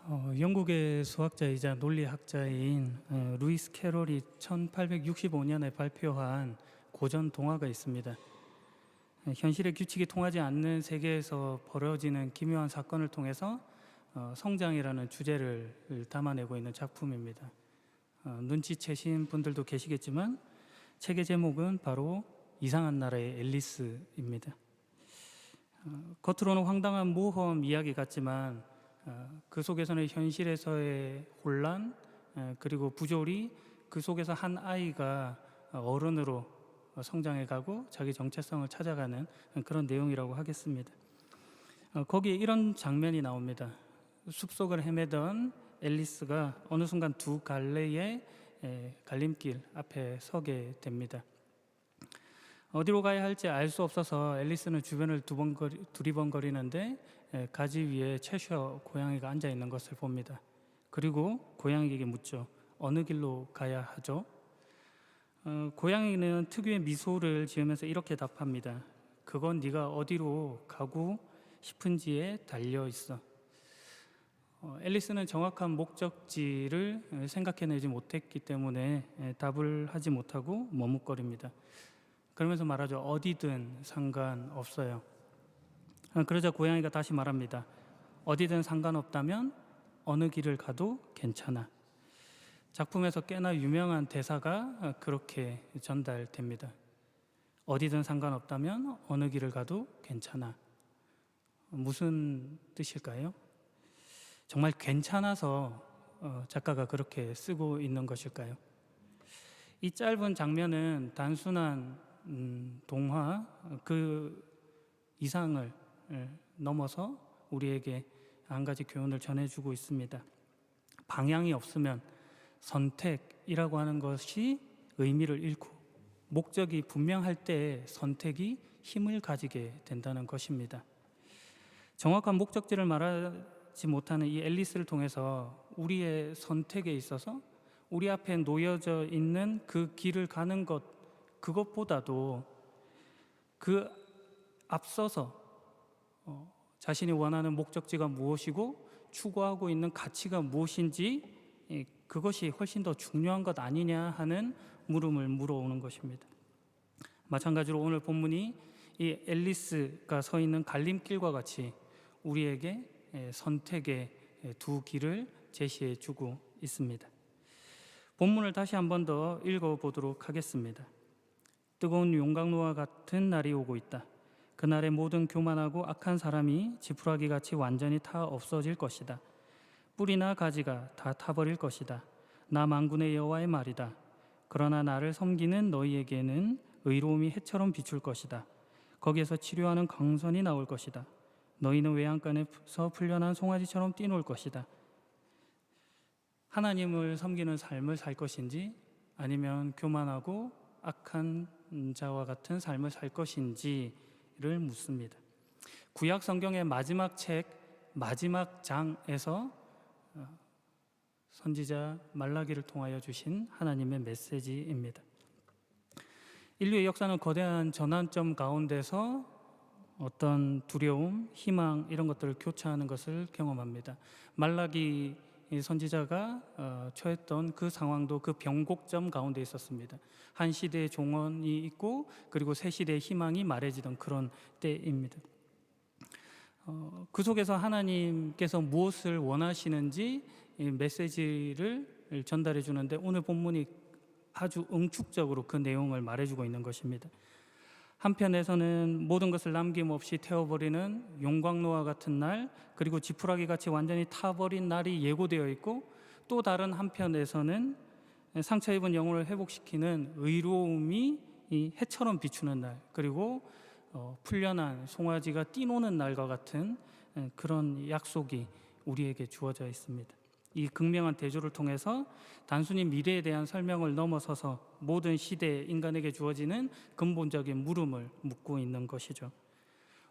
영국의 수학자이자 논리학자인 루이스 캐롤이 1865년에 발표한 고전 동화가 있습니다. 현실의 규칙이 통하지 않는 세계에서 벌어지는 기묘한 사건을 통해서 성장이라는 주제를 담아내고 있는 작품입니다. 눈치채신 분들도 계시겠지만 책의 제목은 바로 이상한 나라의 앨리스입니다. 겉으로는 황당한 모험 이야기 같지만 그 속에서는 현실에서의 혼란 그리고 부조리, 그 속에서 한 아이가 어른으로 성장해가고 자기 정체성을 찾아가는 그런 내용이라고 하겠습니다. 거기에 이런 장면이 나옵니다. 숲속을 헤매던 앨리스가 어느 순간 두 갈래의 갈림길 앞에 서게 됩니다. 어디로 가야 할지 알 수 없어서 앨리스는 주변을 두리번거리는데 가지 위에 채셔 고양이가 앉아 있는 것을 봅니다. 그리고 고양이에게 묻죠. 어느 길로 가야 하죠? 고양이는 특유의 미소를 지으면서 이렇게 답합니다. 그건 네가 어디로 가고 싶은지에 달려 있어. 앨리스는 정확한 목적지를 생각해내지 못했기 때문에 답을 하지 못하고 머뭇거립니다. 그러면서 말하죠. 어디든 상관없어요. 그러자 고양이가 다시 말합니다. 어디든 상관없다면 어느 길을 가도 괜찮아. 작품에서 꽤나 유명한 대사가 그렇게 전달됩니다. 어디든 상관없다면 어느 길을 가도 괜찮아. 무슨 뜻일까요? 정말 괜찮아서 작가가 그렇게 쓰고 있는 것일까요? 이 짧은 장면은 단순한 동화 그 이상을 넘어서 우리에게 한 가지 교훈을 전해주고 있습니다. 방향이 없으면 선택이라고 하는 것이 의미를 잃고 목적이 분명할 때 선택이 힘을 가지게 된다는 것입니다. 정확한 목적지를 말하지 못하는 이 앨리스를 통해서 우리의 선택에 있어서 우리 앞에 놓여져 있는 그 길을 가는 것, 그것보다도 그 앞서서 자신이 원하는 목적지가 무엇이고 추구하고 있는 가치가 무엇인지 그것이 훨씬 더 중요한 것 아니냐 하는 물음을 물어오는 것입니다. 마찬가지로 오늘 본문이 이 앨리스가 서 있는 갈림길과 같이 우리에게 선택의 두 길을 제시해 주고 있습니다. 본문을 다시 한 번 더 읽어보도록 하겠습니다. 뜨거운 용광로와 같은 날이 오고 있다. 그날의 모든 교만하고 악한 사람이 지푸라기같이 완전히 타 없어질 것이다. 뿌리나 가지가 다 타버릴 것이다. 나 만군의 여호와의 말이다. 그러나 나를 섬기는 너희에게는 의로움이 해처럼 비출 것이다. 거기에서 치료하는 강선이 나올 것이다. 너희는 외양간에서 풀려난 송아지처럼 뛰놀 것이다. 하나님을 섬기는 삶을 살 것인지 아니면 교만하고 악한 자와 같은 삶을 살 것인지를 묻습니다. 구약 성경의 마지막 책 마지막 장에서 선지자 말라기를 통하여 주신 하나님의 메시지입니다. 인류의 역사는 거대한 전환점 가운데서 어떤 두려움, 희망 이런 것들을 교차하는 것을 경험합니다. 말라기 선지자가 처했던 그 상황도 그 변곡점 가운데 있었습니다. 한 시대의 종언이 있고 그리고 새 시대의 희망이 말해지던 그런 때입니다. 그 속에서 하나님께서 무엇을 원하시는지 메시지를 전달해 주는데 오늘 본문이 아주 응축적으로 그 내용을 말해주고 있는 것입니다. 한편에서는 모든 것을 남김없이 태워버리는 용광로와 같은 날, 그리고 지푸라기같이 완전히 타버린 날이 예고되어 있고, 또 다른 한편에서는 상처 입은 영혼을 회복시키는 의로움이 해처럼 비추는 날, 그리고 풀려난 송아지가 뛰노는 날과 같은 그런 약속이 우리에게 주어져 있습니다. 이 극명한 대조를 통해서 단순히 미래에 대한 설명을 넘어서서 모든 시대에 인간에게 주어지는 근본적인 물음을 묻고 있는 것이죠.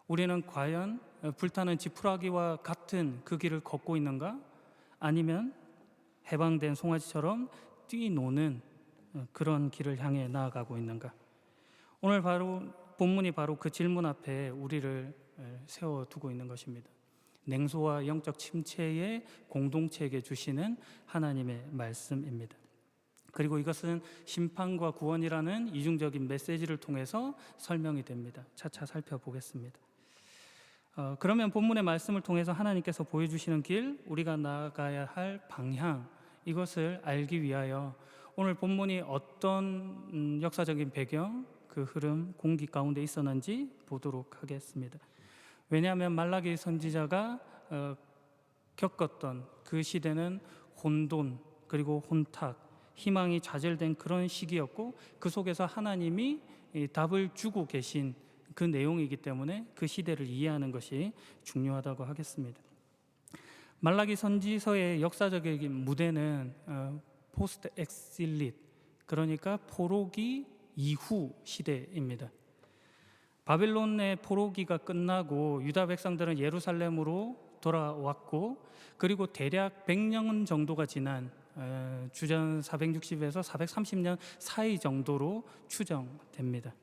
우리는 과연 불타는 지푸라기와 같은 그 길을 걷고 있는가? 아니면 해방된 송아지처럼 뛰노는 그런 길을 향해 나아가고 있는가? 오늘 바로 본문이 바로 그 질문 앞에 우리를 세워두고 있는 것입니다. 냉소와 영적 침체의 공동체에게 주시는 하나님의 말씀입니다. 그리고 이것은 심판과 구원이라는 이중적인 메시지를 통해서 설명이 됩니다. 차차 살펴보겠습니다. 그러면 본문의 말씀을 통해서 하나님께서 보여주시는 길, 우리가 나아가야 할 방향, 이것을 알기 위하여 오늘 본문이 어떤 역사적인 배경, 그 흐름, 공기 가운데 있었는지 보도록 하겠습니다. 왜냐하면 말라기 선지자가 겪었던 그 시대는 혼돈, 그리고 혼탁, 희망이 좌절된 그런 시기였고, 그 속에서 하나님이 답을 주고 계신 그 내용이기 때문에 그 시대를 이해하는 것이 중요하다고 하겠습니다. 말라기 선지서의 역사적인 무대는 포스트 엑실릿, 그러니까 포로기 이후 시대입니다. 바벨론의 포로기가 끝나고 유다 백성들은 예루살렘으로 돌아왔고, 그리고 대략 100년 정도가 지난 주전 460에서 430년 사이 정도로 추정됩니다.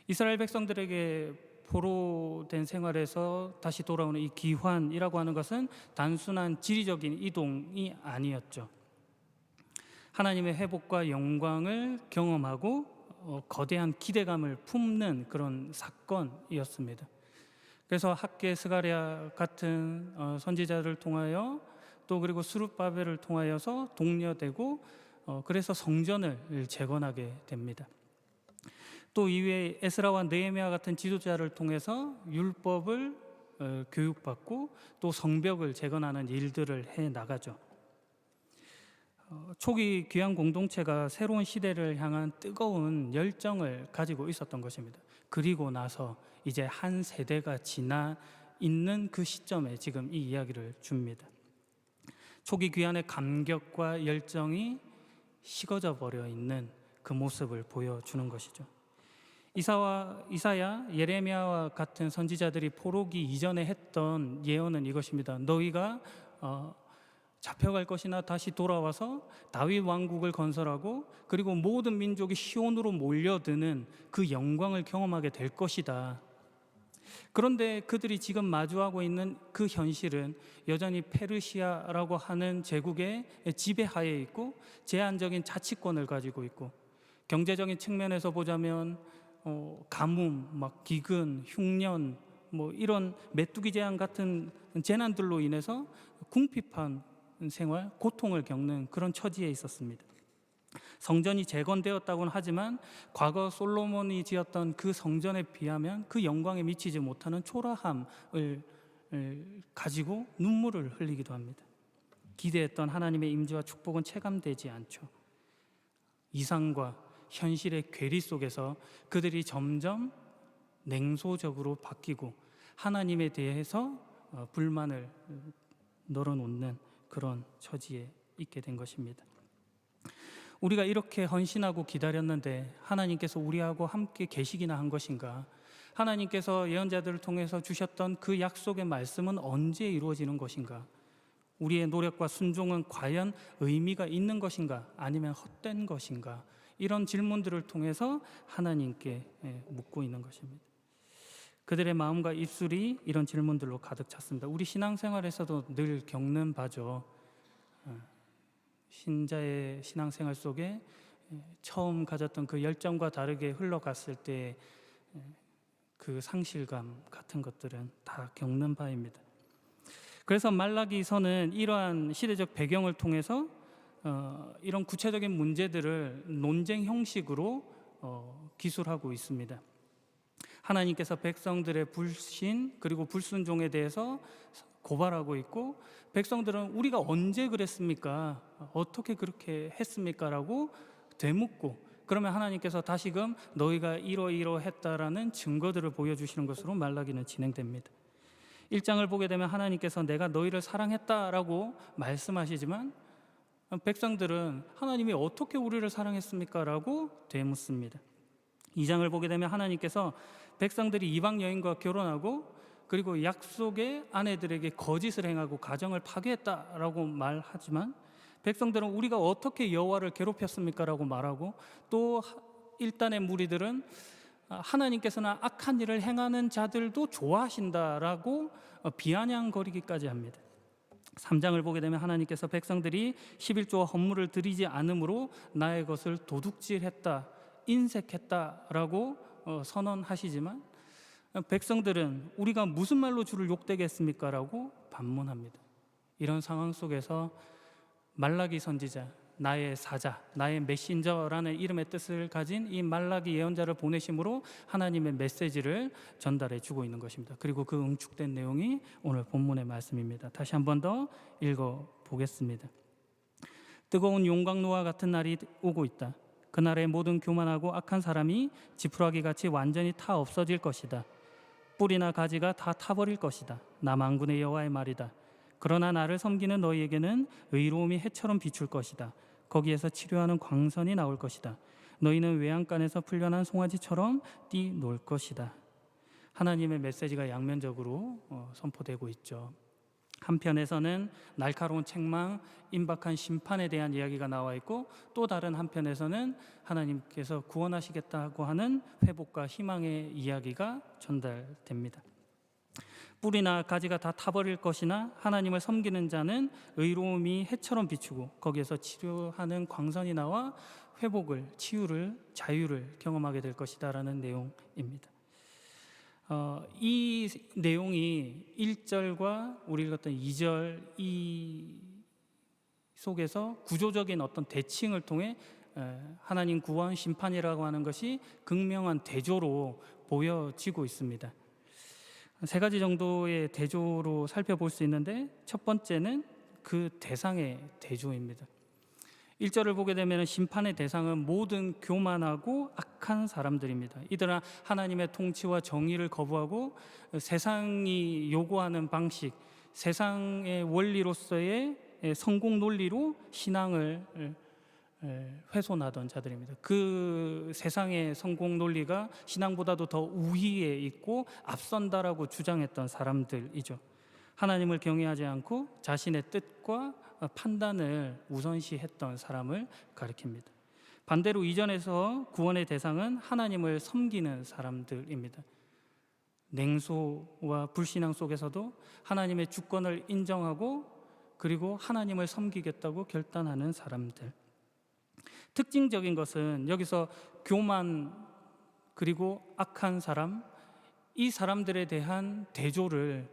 이스라엘 백성들에게 포로된 생활에서 다시 돌아오는 이 귀환이라고 하는 것은 단순한 지리적인 이동이 아니었죠. 하나님의 회복과 영광을 경험하고 거대한 기대감을 품는 그런 사건이었습니다. 그래서 학개 스가랴 같은 선지자를 통하여, 또 그리고 스룹바벨을 통하여서 독려되고, 그래서 성전을 재건하게 됩니다. 또 이외에 에스라와 느헤미야 같은 지도자를 통해서 율법을 교육받고 또 성벽을 재건하는 일들을 해 나가죠. 초기 귀한 공동체가 새로운 시대를 향한 뜨거운 열정을 가지고 있었던 것입니다. 그리고 나서 이제 한 세대가 지나 있는 그 시점에 지금 이 이야기를 줍니다. 초기 귀환의 감격과 열정이 식어져 버려 있는 그 모습을 보여주는 것이죠. 이사야, 예레미야와 같은 선지자들이 포로기 이전에 했던 예언은 이것입니다. 너희가 잡혀갈 것이나 다시 돌아와서 다윗 왕국을 건설하고, 그리고 모든 민족이 시온으로 몰려드는 그 영광을 경험하게 될 것이다. 그런데 그들이 지금 마주하고 있는 그 현실은 여전히 페르시아라고 하는 제국의 지배하에 있고, 제한적인 자치권을 가지고 있고, 경제적인 측면에서 보자면 가뭄, 기근, 흉년, 이런 메뚜기 재앙 같은 재난들로 인해서 궁핍한 생활, 고통을 겪는 그런 처지에 있었습니다. 성전이 재건되었다고는 하지만 과거 솔로몬이 지었던 그 성전에 비하면 그 영광에 미치지 못하는 초라함을 가지고 눈물을 흘리기도 합니다. 기대했던 하나님의 임재와 축복은 체감되지 않죠. 이상과 현실의 괴리 속에서 그들이 점점 냉소적으로 바뀌고 하나님에 대해서 불만을 널어놓는 그런 처지에 있게 된 것입니다. 우리가 이렇게 헌신하고 기다렸는데 하나님께서 우리하고 함께 계시기나 한 것인가? 하나님께서 예언자들을 통해서 주셨던 그 약속의 말씀은 언제 이루어지는 것인가? 우리의 노력과 순종은 과연 의미가 있는 것인가? 아니면 헛된 것인가? 이런 질문들을 통해서 하나님께 묻고 있는 것입니다. 그들의 마음과 입술이 이런 질문들로 가득 찼습니다. 우리 신앙생활에서도 늘 겪는 바죠. 신자의 신앙생활 속에 처음 가졌던 그 열정과 다르게 흘러갔을 때 그 상실감 같은 것들은 다 겪는 바입니다. 그래서 말라기서는 이러한 시대적 배경을 통해서 이런 구체적인 문제들을 논쟁 형식으로 기술하고 있습니다. 하나님께서 백성들의 불신 그리고 불순종에 대해서 고발하고 있고, 백성들은 우리가 언제 그랬습니까? 어떻게 그렇게 했습니까? 라고 되묻고, 그러면 하나님께서 다시금 너희가 이러이러했다라는 증거들을 보여주시는 것으로 말라기는 진행됩니다. 1장을 보게 되면 하나님께서 내가 너희를 사랑했다라고 말씀하시지만 백성들은 하나님이 어떻게 우리를 사랑했습니까? 라고 되묻습니다. 2장을 보게 되면 하나님께서 백성들이 이방 여인과 결혼하고, 그리고 약속의 아내들에게 거짓을 행하고 가정을 파괴했다라고 말하지만 백성들은 우리가 어떻게 여호와를 괴롭혔습니까? 라고 말하고, 또 일단의 무리들은 하나님께서는 악한 일을 행하는 자들도 좋아하신다라고 비아냥거리기까지 합니다. 3장을 보게 되면 하나님께서 백성들이 11조와 헌물을 드리지 않으므로 나의 것을 도둑질했다, 인색했다라고 선언하시지만 백성들은 우리가 무슨 말로 주를 욕되게 했습니까? 라고 반문합니다. 이런 상황 속에서 말라기 선지자, 나의 사자, 나의 메신저라는 이름의 뜻을 가진 이 말라기 예언자를 보내심으로 하나님의 메시지를 전달해 주고 있는 것입니다. 그리고 그 응축된 내용이 오늘 본문의 말씀입니다. 다시 한 번 더 읽어 보겠습니다. 뜨거운 용광로와 같은 날이 오고 있다. 그날에 모든 교만하고 악한 사람이 지푸라기 같이 완전히 타 없어질 것이다. 뿌리나 가지가 다 타버릴 것이다. 나 만군의 여호와의 말이다. 그러나 나를 섬기는 너희에게는 의로움이 해처럼 비출 것이다. 거기에서 치료하는 광선이 나올 것이다. 너희는 외양간에서 풀려난 송아지처럼 뛰놀 것이다. 하나님의 메시지가 양면적으로 선포되고 있죠. 한편에서는 날카로운 책망, 임박한 심판에 대한 이야기가 나와 있고, 또 다른 한편에서는 하나님께서 구원하시겠다고 하는 회복과 희망의 이야기가 전달됩니다. 뿌리나 가지가 다 타버릴 것이나 하나님을 섬기는 자는 의로움이 해처럼 비추고 거기에서 치료하는 광선이 나와 회복을, 치유를, 자유를 경험하게 될 것이다 라는 내용입니다. 이 내용이 1절과 우리 읽었던 2절 이 속에서 구조적인 어떤 대칭을 통해 하나님 구원, 심판이라고 하는 것이 극명한 대조로 보여지고 있습니다. 세 가지 정도의 대조로 살펴볼 수 있는데, 첫 번째는 그 대상의 대조입니다. 1절을 보게 되면 심판의 대상은 모든 교만하고 악한 사람들입니다. 이들은 하나님의 통치와 정의를 거부하고 세상이 요구하는 방식, 세상의 원리로서의 성공 논리로 신앙을 훼손하던 자들입니다. 그 세상의 성공 논리가 신앙보다도 더 우위에 있고 앞선다라고 주장했던 사람들이죠. 하나님을 경외하지 않고 자신의 뜻과 판단을 우선시했던 사람을 가리킵니다. 반대로 이전에서 구원의 대상은 하나님을 섬기는 사람들입니다. 냉소와 불신앙 속에서도 하나님의 주권을 인정하고 그리고 하나님을 섬기겠다고 결단하는 사람들. 특징적인 것은 여기서 교만 그리고 악한 사람, 이 사람들에 대한 대조를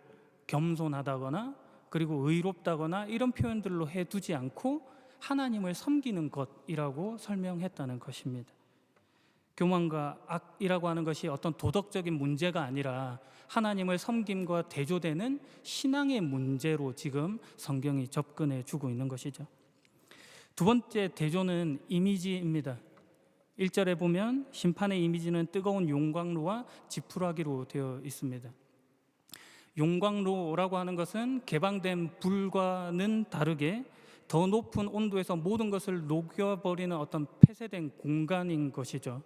겸손하다거나 그리고 의롭다거나 이런 표현들로 해두지 않고 하나님을 섬기는 것이라고 설명했다는 것입니다. 교만과 악이라고 하는 것이 어떤 도덕적인 문제가 아니라 하나님을 섬김과 대조되는 신앙의 문제로 지금 성경이 접근해 주고 있는 것이죠. 두 번째 대조는 이미지입니다. 1절에 보면 심판의 이미지는 뜨거운 용광로와 지푸라기로 되어 있습니다. 용광로라고 하는 것은 개방된 불과는 다르게 더 높은 온도에서 모든 것을 녹여버리는 어떤 폐쇄된 공간인 것이죠.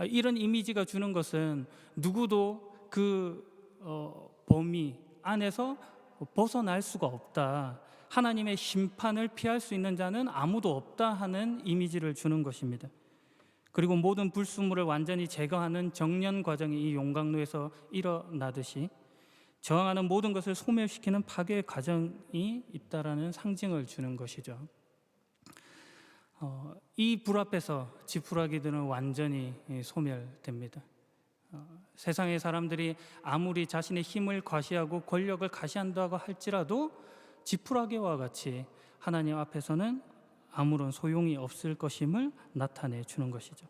이런 이미지가 주는 것은 누구도 그 범위 안에서 벗어날 수가 없다. 하나님의 심판을 피할 수 있는 자는 아무도 없다 하는 이미지를 주는 것입니다. 그리고 모든 불순물을 완전히 제거하는 정련 과정이 이 용광로에서 일어나듯이 저항하는 모든 것을 소멸시키는 파괴 과정이 있다라는 상징을 주는 것이죠. 이 불 앞에서 지푸라기들은 완전히 소멸됩니다. 세상의 사람들이 아무리 자신의 힘을 과시하고 권력을 과시한다고 할지라도 지푸라기와 같이 하나님 앞에서는 아무런 소용이 없을 것임을 나타내 주는 것이죠.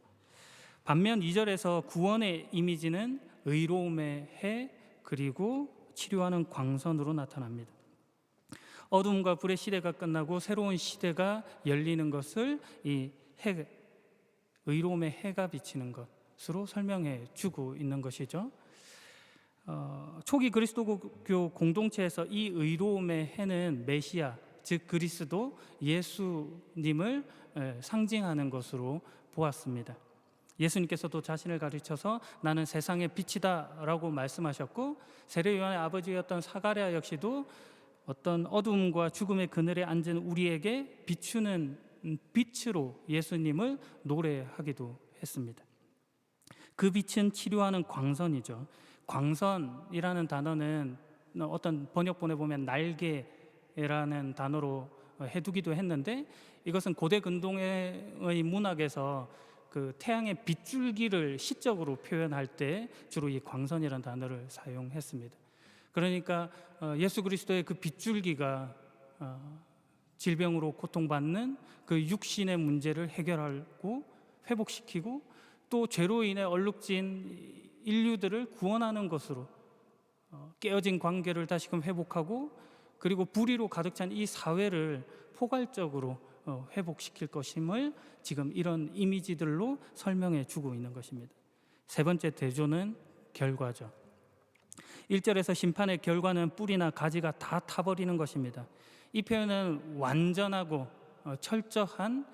반면 2절에서 구원의 이미지는 의로움의 해 그리고 치료하는 광선으로 나타납니다. 어둠과 불의 시대가 끝나고 새로운 시대가 열리는 것을 이 의로움의 해가 비치는 것으로 설명해 주고 있는 것이죠. 초기 그리스도교 공동체에서 이 의로움의 해는 메시아, 즉 그리스도 예수님을 상징하는 것으로 보았습니다. 예수님께서도 자신을 가르쳐서 나는 세상의 빛이다 라고 말씀하셨고, 세례 요한의 아버지였던 사가랴 역시도 어떤 어둠과 죽음의 그늘에 앉은 우리에게 비추는 빛으로 예수님을 노래하기도 했습니다. 그 빛은 치료하는 광선이죠. 광선이라는 단어는 어떤 번역본에 보면 날개라는 단어로 해두기도 했는데, 이것은 고대 근동의 문학에서 그 태양의 빗줄기를 시적으로 표현할 때 주로 이 광선이라는 단어를 사용했습니다. 그러니까 예수 그리스도의 그 빗줄기가 질병으로 고통받는 그 육신의 문제를 해결하고 회복시키고, 또 죄로 인해 얼룩진 인류들을 구원하는 것으로 깨어진 관계를 다시금 회복하고, 그리고 불의로 가득 찬 이 사회를 포괄적으로 회복시킬 것임을 지금 이런 이미지들로 설명해 주고 있는 것입니다. 세 번째 대조는 결과죠. 1절에서 심판의 결과는 뿌리나 가지가 다 타버리는 것입니다. 이 표현은 완전하고 철저한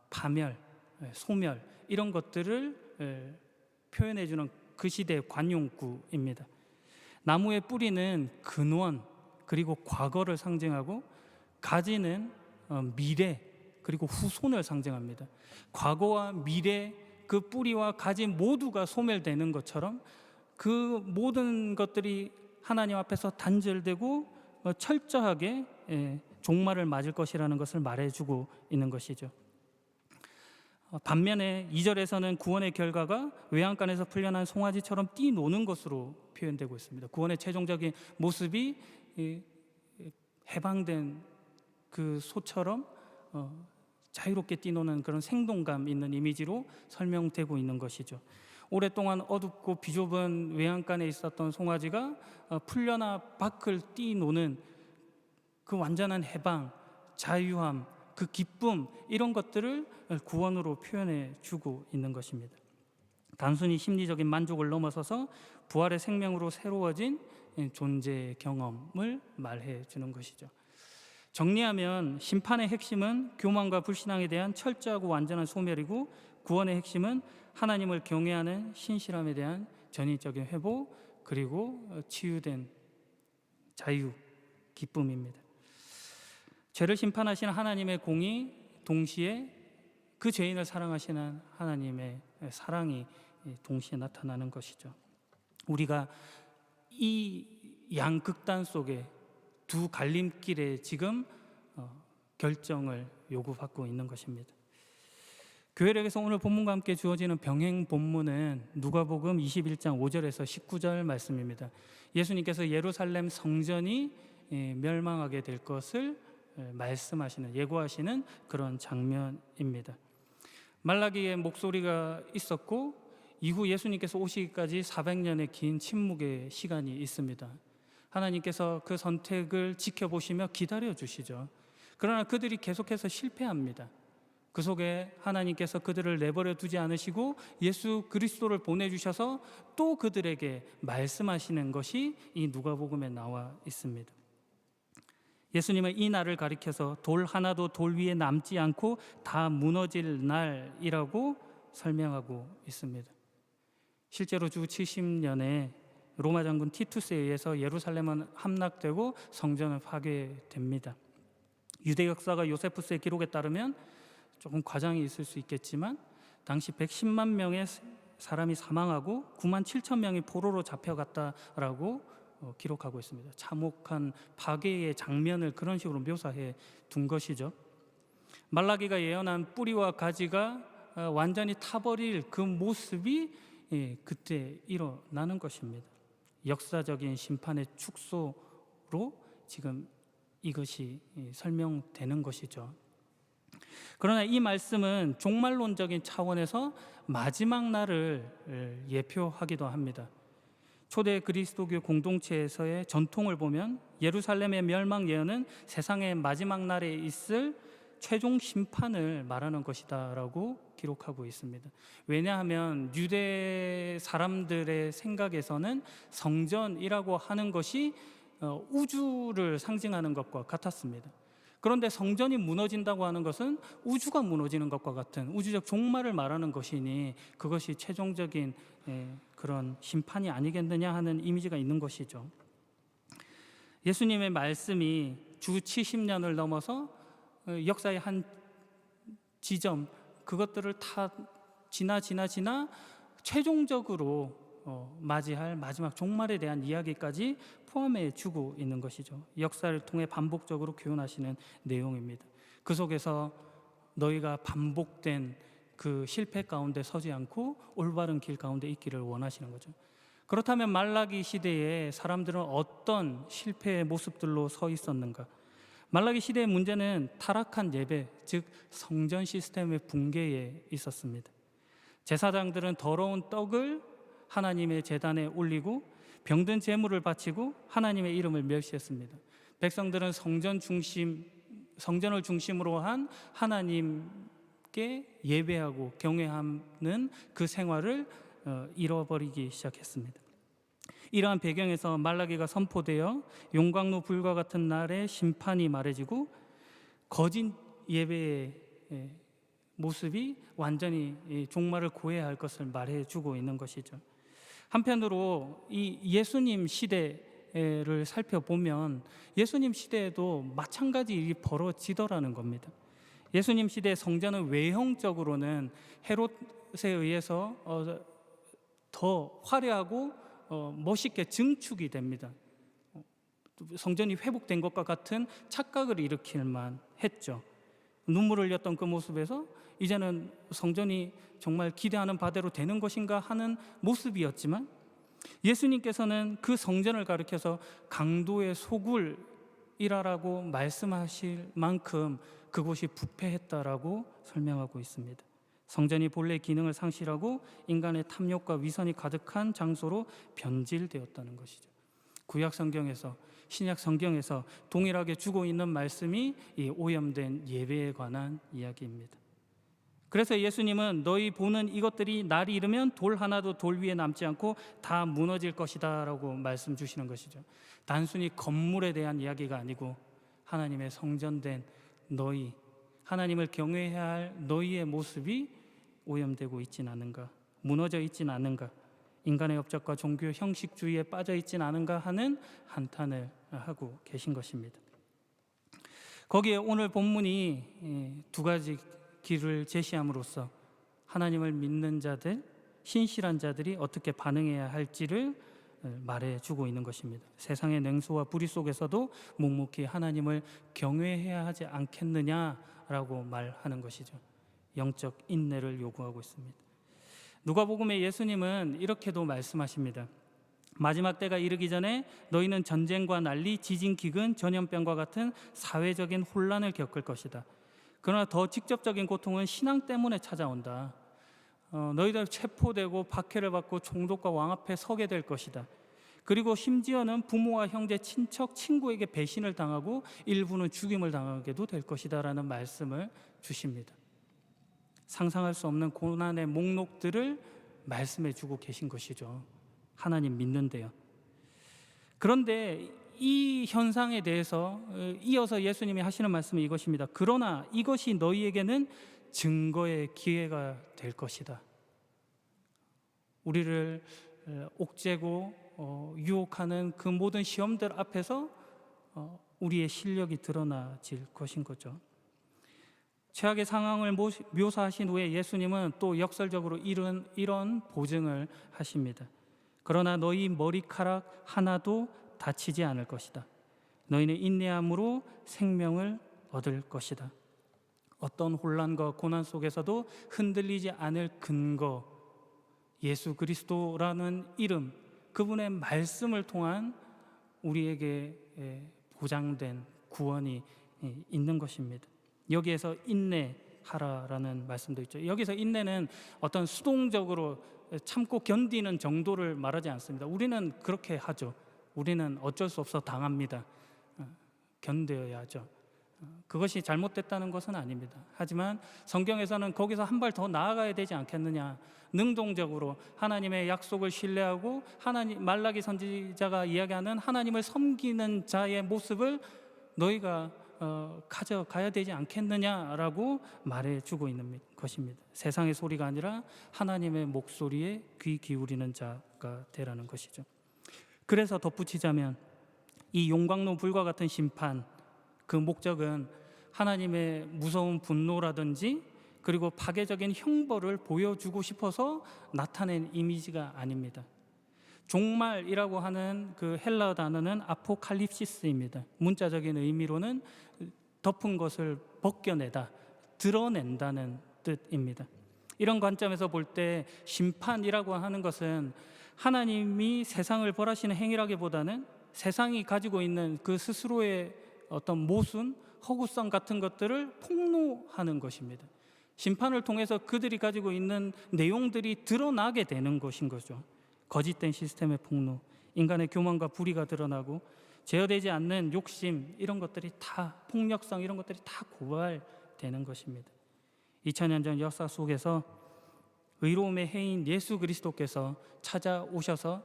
파멸, 소멸, 이런 것들을 표현해 주는 그 시대의 관용구입니다. 나무의 뿌리는 근원 그리고 과거를 상징하고, 가지는 미래 그리고 후손을 상징합니다. 과거와 미래, 그 뿌리와 가지 모두가 소멸되는 것처럼 그 모든 것들이 하나님 앞에서 단절되고 철저하게 종말을 맞을 것이라는 것을 말해주고 있는 것이죠. 반면에 2절에서는 구원의 결과가 외양간에서 풀려난 송아지처럼 뛰노는 것으로 표현되고 있습니다. 구원의 최종적인 모습이 해방된 그 소처럼 자유롭게 뛰노는 그런 생동감 있는 이미지로 설명되고 있는 것이죠. 오랫동안 어둡고 비좁은 외양간에 있었던 송아지가 풀려나 밖을 뛰노는 그 완전한 해방, 자유함, 그 기쁨, 이런 것들을 구원으로 표현해 주고 있는 것입니다. 단순히 심리적인 만족을 넘어서서 부활의 생명으로 새로워진 존재 경험을 말해 주는 것이죠. 정리하면 심판의 핵심은 교만과 불신앙에 대한 철저하고 완전한 소멸이고, 구원의 핵심은 하나님을 경외하는 신실함에 대한 전인적인 회복, 그리고 치유된 자유, 기쁨입니다. 죄를 심판하시는 하나님의 공의, 동시에 그 죄인을 사랑하시는 하나님의 사랑이 동시에 나타나는 것이죠. 우리가 이 양극단 속에 두 갈림길에 지금 결정을 요구받고 있는 것입니다. 교회력에서 오늘 본문과 함께 주어지는 병행 본문은 누가복음 21장 5절에서 19절 말씀입니다. 예수님께서 예루살렘 성전이 멸망하게 될 것을 말씀하시는, 예고하시는 그런 장면입니다. 말라기의 목소리가 있었고, 이후 예수님께서 오시기까지 400년의 긴 침묵의 시간이 있습니다. 하나님께서 그 선택을 지켜보시며 기다려 주시죠. 그러나 그들이 계속해서 실패합니다. 그 속에 하나님께서 그들을 내버려 두지 않으시고 예수 그리스도를 보내주셔서 또 그들에게 말씀하시는 것이 이 누가복음에 나와 있습니다. 예수님은 이 날을 가리켜서 돌 하나도 돌 위에 남지 않고 다 무너질 날이라고 설명하고 있습니다. 실제로 주 70년에 로마 장군 티투스에 의해서 예루살렘은 함락되고 성전은 파괴됩니다. 유대 역사가 요세푸스의 기록에 따르면 조금 과장이 있을 수 있겠지만 당시 110만 명의 사람이 사망하고 9만 7천 명이 포로로 잡혀갔다라고 기록하고 있습니다. 참혹한 파괴의 장면을 그런 식으로 묘사해 둔 것이죠. 말라기가 예언한 뿌리와 가지가 완전히 타버릴 그 모습이 그때 일어나는 것입니다. 역사적인 심판의 축소로 지금 이것이 설명되는 것이죠. 그러나 이 말씀은 종말론적인 차원에서 마지막 날을 예표하기도 합니다. 초대 그리스도교 공동체에서의 전통을 보면 예루살렘의 멸망 예언은 세상의 마지막 날에 있을 최종 심판을 말하는 것이다라고 기록하고 있습니다. 왜냐하면 유대 사람들의 생각에서는 성전이라고 하는 것이 우주를 상징하는 것과 같았습니다. 그런데 성전이 무너진다고 하는 것은 우주가 무너지는 것과 같은 우주적 종말을 말하는 것이니 그것이 최종적인 그런 심판이 아니겠느냐 하는 이미지가 있는 것이죠. 예수님의 말씀이 주 70년을 넘어서 역사의 한 지점, 그것들을 다 지나 최종적으로 맞이할 마지막 종말에 대한 이야기까지 포함해 주고 있는 것이죠. 역사를 통해 반복적으로 교훈하시는 내용입니다. 그 속에서 너희가 반복된 그 실패 가운데 서지 않고 올바른 길 가운데 있기를 원하시는 거죠. 그렇다면 말라기 시대에 사람들은 어떤 실패의 모습들로 서 있었는가? 말라기 시대의 문제는 타락한 예배, 즉 성전 시스템의 붕괴에 있었습니다. 제사장들은 더러운 떡을 하나님의 제단에 올리고 병든 제물을 바치고 하나님의 이름을 멸시했습니다. 백성들은 성전을 중심으로 한 하나님께 예배하고 경외하는 그 생활을 잃어버리기 시작했습니다. 이러한 배경에서 말라기가 선포되어 용광로 불과 같은 날에 심판이 말해지고 거짓 예배의 모습이 완전히 종말을 고해할 것을 말해주고 있는 것이죠. 한편으로 이 예수님 시대를 살펴보면 예수님 시대에도 마찬가지 일이 벌어지더라는 겁니다. 예수님 시대 성전은 외형적으로는 헤롯에 의해서 더 화려하고 멋있게 증축이 됩니다. 성전이 회복된 것과 같은 착각을 일으킬 만했죠. 눈물을 흘렸던 그 모습에서 이제는 성전이 정말 기대하는 바대로 되는 것인가 하는 모습이었지만, 예수님께서는 그 성전을 가리켜서 강도의 소굴이라고 말씀하실 만큼 그곳이 부패했다라고 설명하고 있습니다. 성전이 본래 기능을 상실하고 인간의 탐욕과 위선이 가득한 장소로 변질되었다는 것이죠. 구약 성경에서, 신약 성경에서 동일하게 주고 있는 말씀이 이 오염된 예배에 관한 이야기입니다. 그래서 예수님은 너희 보는 이것들이 날이 이르면 돌 하나도 돌 위에 남지 않고 다 무너질 것이다 라고 말씀 주시는 것이죠. 단순히 건물에 대한 이야기가 아니고 하나님의 성전된 너희, 하나님을 경외해야 할 너희의 모습이 오염되고 있진 않은가, 무너져 있진 않은가, 인간의 업적과 종교 형식주의에 빠져 있진 않은가 하는 한탄을 하고 계신 것입니다. 거기에 오늘 본문이 두 가지 길을 제시함으로써 하나님을 믿는 자들, 신실한 자들이 어떻게 반응해야 할지를 말해주고 있는 것입니다. 세상의 냉소와 불의 속에서도 묵묵히 하나님을 경외해야 하지 않겠느냐라고 말하는 것이죠. 영적 인내를 요구하고 있습니다. 누가복음의 예수님은 이렇게도 말씀하십니다. 마지막 때가 이르기 전에 너희는 전쟁과 난리, 지진, 기근, 전염병과 같은 사회적인 혼란을 겪을 것이다. 그러나 더 직접적인 고통은 신앙 때문에 찾아온다. 너희들 체포되고 박해를 받고 총독과 왕 앞에 서게 될 것이다. 그리고 심지어는 부모와 형제, 친척, 친구에게 배신을 당하고 일부는 죽임을 당하게도 될 것이다 라는 말씀을 주십니다. 상상할 수 없는 고난의 목록들을 말씀해 주고 계신 것이죠. 하나님 믿는데요. 그런데 이 현상에 대해서 이어서 예수님이 하시는 말씀이 이것입니다. 그러나 이것이 너희에게는 증거의 기회가 될 것이다. 우리를 옥죄고 유혹하는 그 모든 시험들 앞에서 우리의 실력이 드러나질 것인 거죠. 최악의 상황을 묘사하신 후에 예수님은 또 역설적으로 이런 보증을 하십니다. 그러나 너희 머리카락 하나도 다치지 않을 것이다. 너희는 인내함으로 생명을 얻을 것이다. 어떤 혼란과 고난 속에서도 흔들리지 않을 근거, 예수 그리스도라는 이름, 그분의 말씀을 통한 우리에게 보장된 구원이 있는 것입니다. 여기에서 인내하라라는 말씀도 있죠. 여기서 인내는 어떤 수동적으로 참고 견디는 정도를 말하지 않습니다. 우리는 그렇게 하죠. 우리는 어쩔 수 없어 당합니다. 견뎌야 하죠. 그것이 잘못됐다는 것은 아닙니다. 하지만 성경에서는 거기서 한 발 더 나아가야 되지 않겠느냐. 능동적으로 하나님의 약속을 신뢰하고 말라기 선지자가 이야기하는 하나님을 섬기는 자의 모습을 너희가 가져가야 되지 않겠느냐라고 말해주고 있는 것입니다. 세상의 소리가 아니라 하나님의 목소리에 귀 기울이는 자가 되라는 것이죠. 그래서 덧붙이자면 이 용광로 불과 같은 심판, 그 목적은 하나님의 무서운 분노라든지 그리고 파괴적인 형벌을 보여주고 싶어서 나타낸 이미지가 아닙니다. 종말이라고 하는 그 헬라어 단어는 아포칼립시스입니다. 문자적인 의미로는 덮은 것을 벗겨내다, 드러낸다는 뜻입니다. 이런 관점에서 볼 때 심판이라고 하는 것은 하나님이 세상을 벌하시는 행위라기보다는 세상이 가지고 있는 그 스스로의 어떤 모순, 허구성 같은 것들을 폭로하는 것입니다. 심판을 통해서 그들이 가지고 있는 내용들이 드러나게 되는 것인 거죠. 거짓된 시스템의 폭로, 인간의 교만과 불의가 드러나고 제어되지 않는 욕심, 이런 것들이 다, 폭력성, 이런 것들이 다 고발되는 것입니다. 2000년 전 역사 속에서 의로움의 해인 예수 그리스도께서 찾아오셔서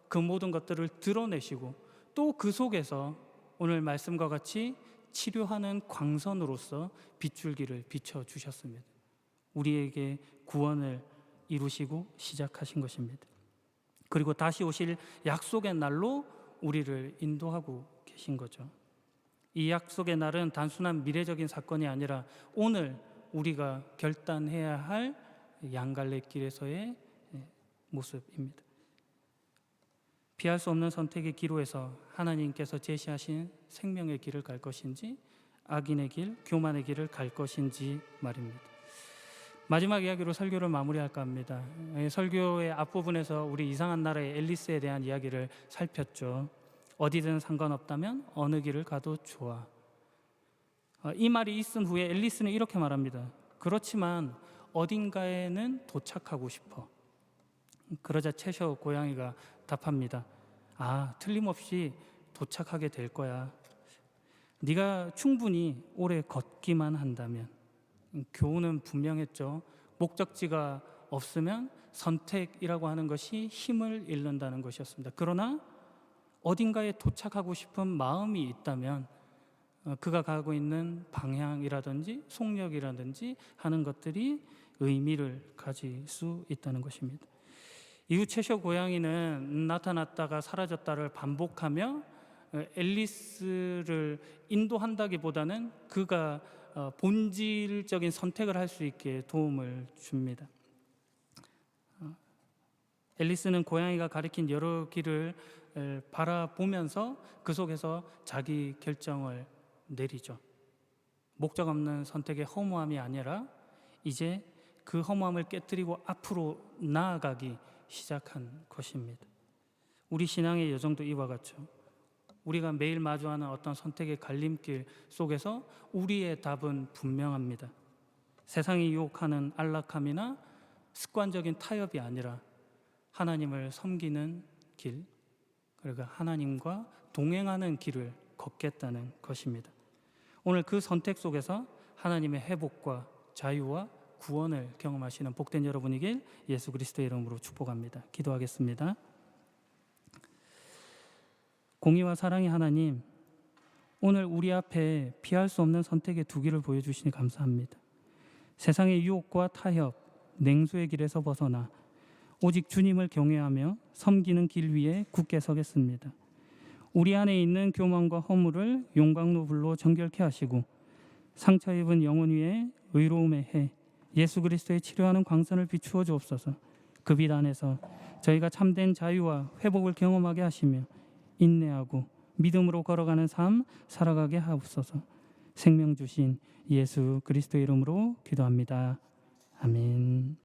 그 모든 것들을 드러내시고 또 그 속에서 오늘 말씀과 같이 치료하는 광선으로서 빗줄기를 비춰주셨습니다. 우리에게 구원을 이루시고 시작하신 것입니다. 그리고 다시 오실 약속의 날로 우리를 인도하고 계신 거죠. 이 약속의 날은 단순한 미래적인 사건이 아니라 오늘 우리가 결단해야 할 양갈래길에서의 모습입니다. 피할 수 없는 선택의 기로에서 하나님께서 제시하신 생명의 길을 갈 것인지 악인의 길, 교만의 길을 갈 것인지 말입니다. 마지막 이야기로 설교를 마무리할까 합니다. 설교의 앞부분에서 우리 이상한 나라의 앨리스에 대한 이야기를 살폈죠. 어디든 상관없다면 어느 길을 가도 좋아. 이 말이 있은 후에 앨리스는 이렇게 말합니다. 그렇지만 어딘가에는 도착하고 싶어. 그러자 채셔 고양이가 답합니다. 틀림없이 도착하게 될 거야. 네가 충분히 오래 걷기만 한다면. 교훈은 분명했죠. 목적지가 없으면 선택이라고 하는 것이 힘을 잃는다는 것이었습니다. 그러나 어딘가에 도착하고 싶은 마음이 있다면 그가 가고 있는 방향이라든지 속력이라든지 하는 것들이 의미를 가질 수 있다는 것입니다. 이후 채셔 고양이는 나타났다가 사라졌다를 반복하며 앨리스를 인도한다기보다는 그가 본질적인 선택을 할 수 있게 도움을 줍니다. 앨리스는 고양이가 가리킨 여러 길을 바라보면서 그 속에서 자기 결정을 내리죠. 목적 없는 선택의 허무함이 아니라 이제 그 허무함을 깨뜨리고 앞으로 나아가기 시작한 것입니다. 우리 신앙의 여정도 이와 같죠. 우리가 매일 마주하는 어떤 선택의 갈림길 속에서 우리의 답은 분명합니다. 세상이 유혹하는 안락함이나 습관적인 타협이 아니라 하나님을 섬기는 길, 그리고 하나님과 동행하는 길을 걷겠다는 것입니다. 오늘 그 선택 속에서 하나님의 회복과 자유와 구원을 경험하시는 복된 여러분이길 예수 그리스도의 이름으로 축복합니다. 기도하겠습니다. 공의와 사랑의 하나님, 오늘 우리 앞에 피할 수 없는 선택의 두 길을 보여주시니 감사합니다. 세상의 유혹과 타협, 냉소의 길에서 벗어나 오직 주님을 경외하며 섬기는 길 위에 굳게 서겠습니다. 우리 안에 있는 교만과 허물을 용광로 불로 정결케 하시고 상처 입은 영혼 위에 의로움의 해 예수 그리스도의 치료하는 광선을 비추어 주옵소서. 그 빛 안에서 저희가 참된 자유와 회복을 경험하게 하시며 인내하고 믿음으로 걸어가는 삶 살아가게 하옵소서. 생명 주신 예수 그리스도의 이름으로 기도합니다. 아멘.